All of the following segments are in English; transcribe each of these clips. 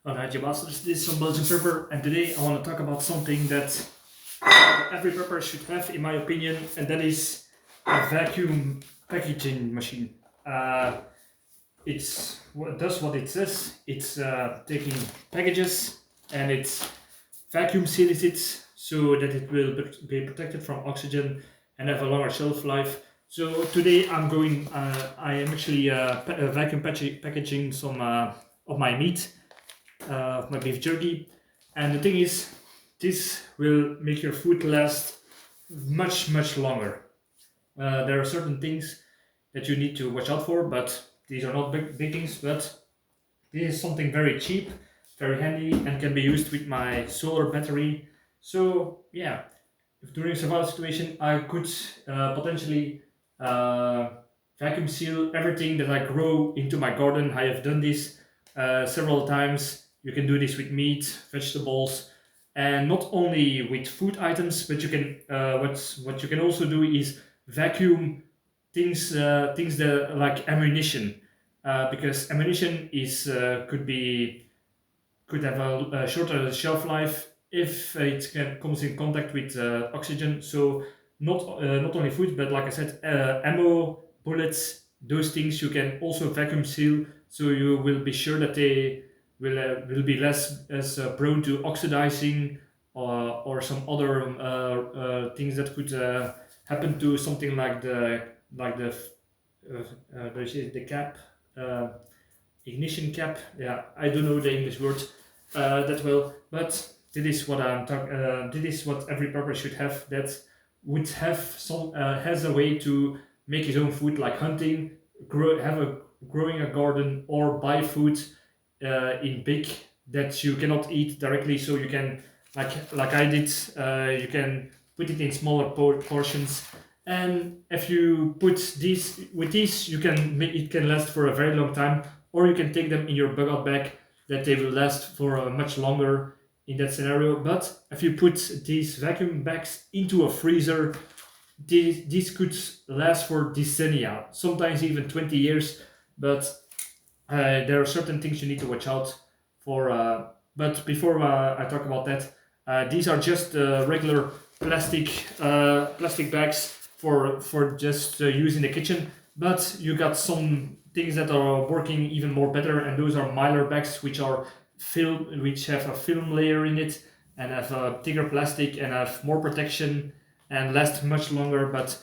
Alright, you masters, this is Some-Belgian-prepper, and today I want to talk about something that every prepper should have, in my opinion, and that is a vacuum packaging machine. It's what does what it says. It's taking packages and it's vacuum seals it so that it will be protected from oxygen and have a longer shelf life. So today I am actually vacuum packaging some of my meat, my beef jerky. And the thing is, this will make your food last much longer. There are certain things that you need to watch out for, but these are not big things. But this is something very cheap, very handy, and can be used with my solar battery. So yeah, if during a survival situation I could potentially uh, vacuum seal everything that I grow into my garden. I have done this several times. You can do this with meat, vegetables, and not only with food items, but you can what you can also do is vacuum things that like ammunition, because ammunition is could have a shorter shelf life if comes in contact with oxygen. So not only food, but like I said, ammo, bullets, those things you can also vacuum seal. So you will be sure that they will be less as prone to oxidizing or some other things that could happen to something like the cap. Ignition cap. Yeah, I don't know the English word that well, but this is what this is what every prepper should have. That would have some has a way to make his own food, like hunting, growing a garden, or buy food in big that you cannot eat directly. So you can like I did. You can put it in smaller portions. And if you put these with these, you can make it can last for a very long time, or you can take them in your bug out bag that they will last for much longer in that scenario. But if you put these vacuum bags into a freezer, these could last for decennia, sometimes even 20 years. But there are certain things you need to watch out for. But before I talk about that, these are just regular plastic bags for just use in the kitchen. But you got some things that are working even more better, and those are Mylar bags, which have a film layer in it and have a thicker plastic and have more protection and last much longer. But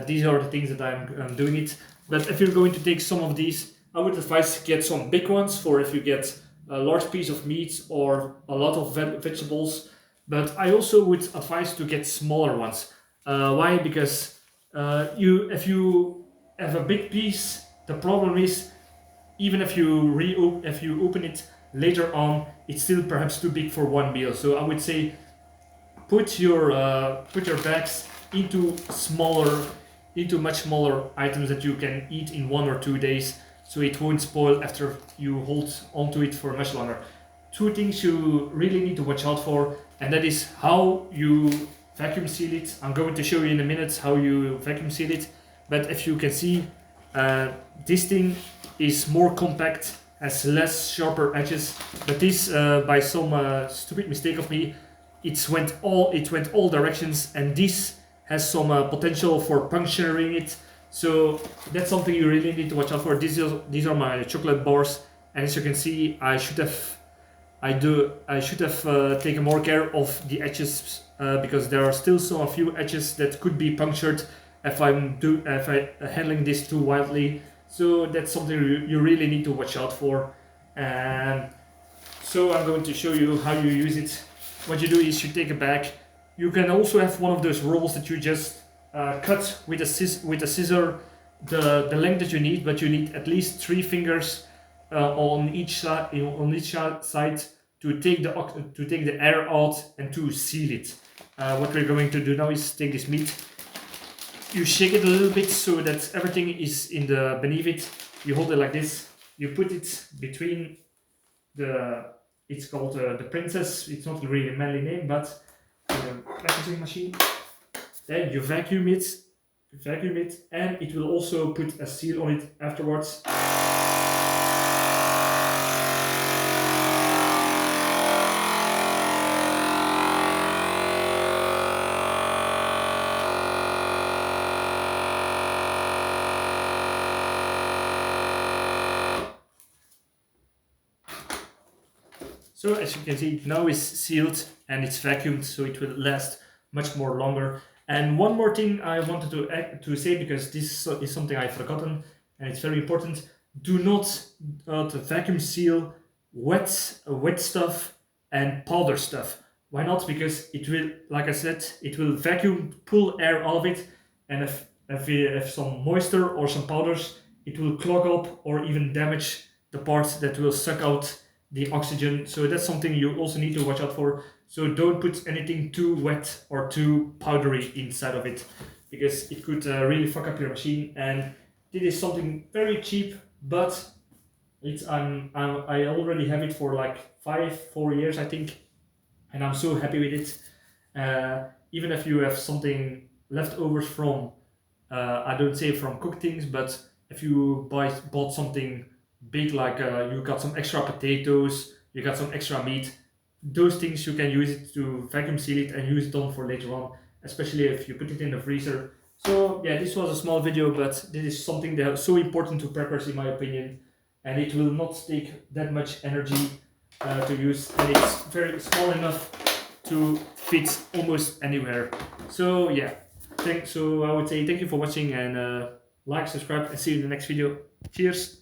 these are the things that I'm doing it. But if you're going to take some of these, I would advise to get some big ones for if you get a large piece of meat or a lot of vegetables. But I also would advise to get smaller ones. Why? Because if you have a big piece, the problem is even if you open it later on, it's still perhaps too big for one meal. So I would say put your bags into much smaller items that you can eat in 1 or 2 days, so it won't spoil after you hold onto it for much longer. Two things you really need to watch out for, and that is how you vacuum seal it. I'm going to show you in a minute how you vacuum seal it. But if you can see, this thing is more compact, has less sharper edges. But this, by some stupid mistake of me, it went all directions, and this has some potential for puncturing it. So that's something you really need to watch out for. These are my chocolate bars, and as you can see, I should have taken more care of the edges, because there are still a few edges that could be punctured if I'm handling this too wildly. So that's something you really need to watch out for. And so I'm going to show you how you use it. What you do is you take a bag. You can also have one of those rolls that you just cut with a scissor the length that you need, but you need at least 3 fingers on each side to take the air out and to seal it. What we're going to do now is take this meat. You shake it a little bit so that everything is beneath it. You hold it like this. You put it between it's called the princess. It's not really a manly name, but the packaging machine. Then you vacuum it, and it will also put a seal on it afterwards. So as you can see, now it's sealed and it's vacuumed, so it will last much more longer. And one more thing I wanted to say, because this is something I've forgotten and it's very important: do not to vacuum seal wet stuff and powder stuff. Why not? Because it will, like I said, it will vacuum, pull air out of it, and if we have some moisture or some powders, it will clog up or even damage the parts that will suck out the oxygen. So that's something you also need to watch out for. So don't put anything too wet or too powdery inside of it, because it could really fuck up your machine. And this is something very cheap, but I already have it for like 4 years I think, and I'm so happy with it. Even if you have something leftovers from, I don't say from cooked things, but if you bought something big, like you got some extra potatoes, you got some extra meat, those things you can use it to vacuum seal it and use it on for later on, especially if you put it in the freezer. So yeah, this was a small video, but this is something that is so important to preppers in my opinion, and it will not take that much energy to use, and it's very small enough to fit almost anywhere. So yeah, so I would say thank you for watching, and like, subscribe, and see you in the next video. Cheers.